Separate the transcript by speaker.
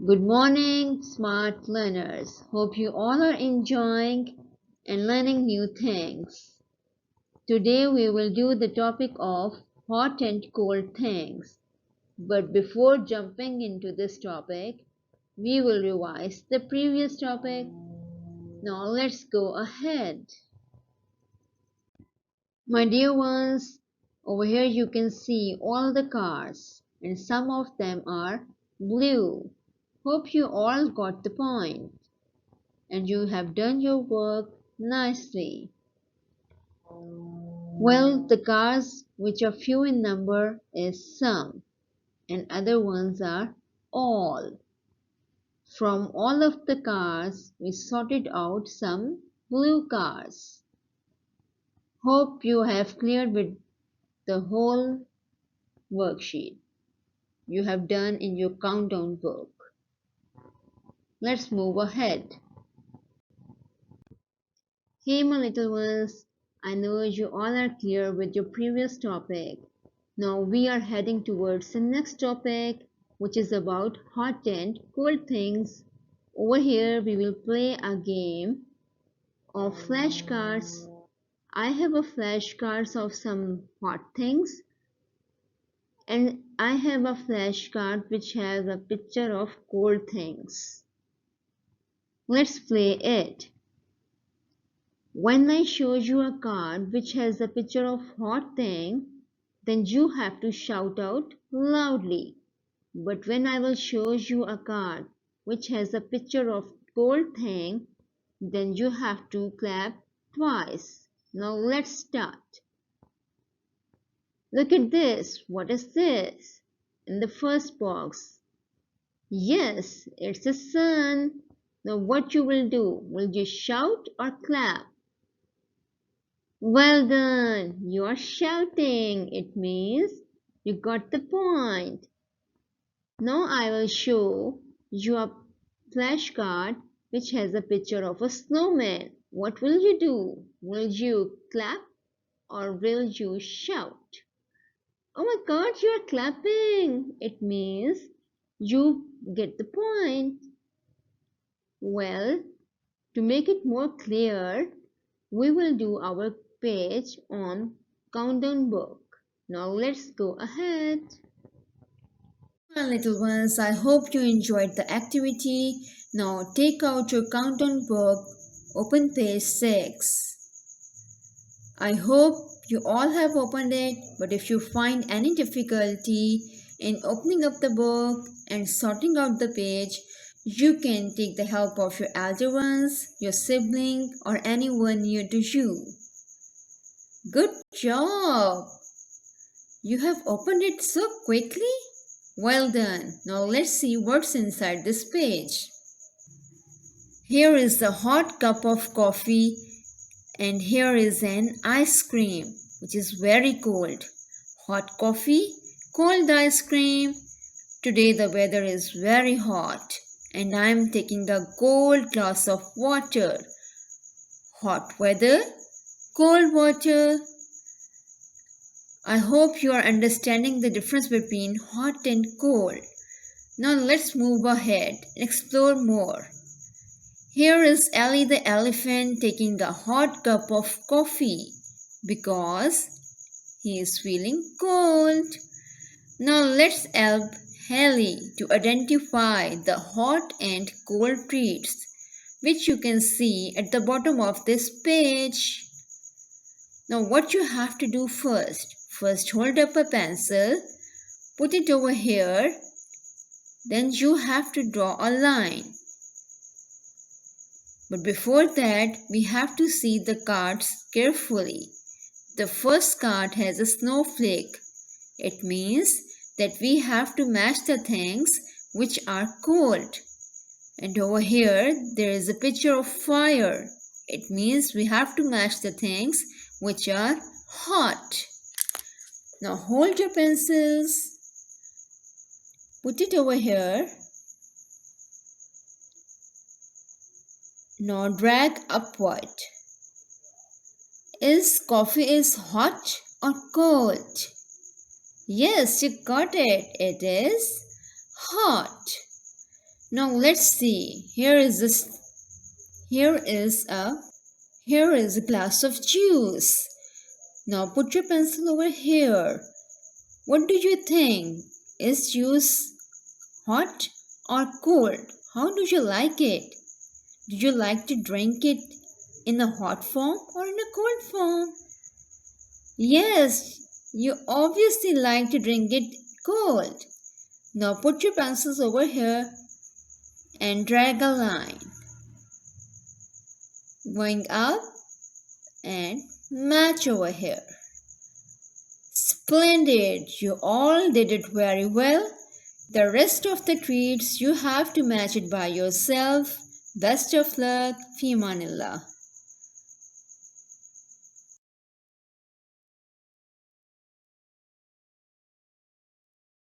Speaker 1: Good morning, smart learners. Hope you all are enjoying and learning new things. Today we will do the topic of hot and cold things. But before jumping into this topic, we will revise the previous topic. Now let's go ahead. My dear ones, over here you can see all the cars and some of them are blue. Hope you all got the point. And you have done your work nicely. Well, the cars which are few in number is some, and other ones are all. From all of the cars, we sorted out some blue cars. Hope you have cleared with the whole worksheet you have done in your countdown book. Let's move ahead. Hey my little ones, I know you all are clear with your previous topic. Now we are heading towards the next topic, which is about hot and cold things. Over here we will play a game of flashcards. I have a flashcards of some hot things, and I have a flashcard which has a picture of cold things. Let's play it. When I show you a card which has a picture of hot thing, then you have to shout out loudly. But when I will show you a card which has a picture of cold thing, then you have to clap twice. Now let's start. Look at this. What is this? In the first box. Yes, it's the sun. Now what you will do? Will you shout or clap? Well done! You are shouting. It means you got the point. Now I will show you a flashcard which has a picture of a snowman. What will you do? Will you clap or will you shout? Oh my God, you are clapping. It means you get the point. Well, to make it more clear, we will do our page on countdown book. Now let's go ahead. My little ones, I hope you enjoyed the activity. Now take out your countdown book, open page 6. I hope you all have opened it, but if you find any difficulty in opening up the book and sorting out the page, you can take the help of your elder ones, your sibling, or anyone near to you. Good job! You have opened it so quickly? Well done. Now let's see what's inside this page. Here is the hot cup of coffee and here is an ice cream which is very cold. Hot coffee, cold ice cream. Today the weather is very hot and I am taking a cold glass of water. Hot weather, cold water. I hope you are understanding the difference between hot and cold. Now let's move ahead and explore more. Here is Ellie the elephant taking a hot cup of coffee because he is feeling cold. Now let's help Ellie to identify the hot and cold treats which you can see at the bottom of this page. Now what you have to do first hold up a pencil, put it over here, then you have to draw a line. But before that, we have to see the cards carefully. The first card has a snowflake. It means that we have to match the things which are cold. And over here, there is a picture of fire. It means we have to match the things which are hot. Now hold your pencils, put it over here. Now drag upward. Is coffee hot or cold? Yes, you got it. It is hot. Now let's see. Here is a glass of juice. Now put your pencil over here. What do you think? Is juice hot or cold? How do you like it? Do you like to drink it in a hot form or in a cold form? Yes, you obviously like to drink it cold. Now put your pencils over here and drag a line going up and match over here. Splendid! You all did it very well. The rest of the treats you have to match it by yourself. Best of luck, Fi Manillah.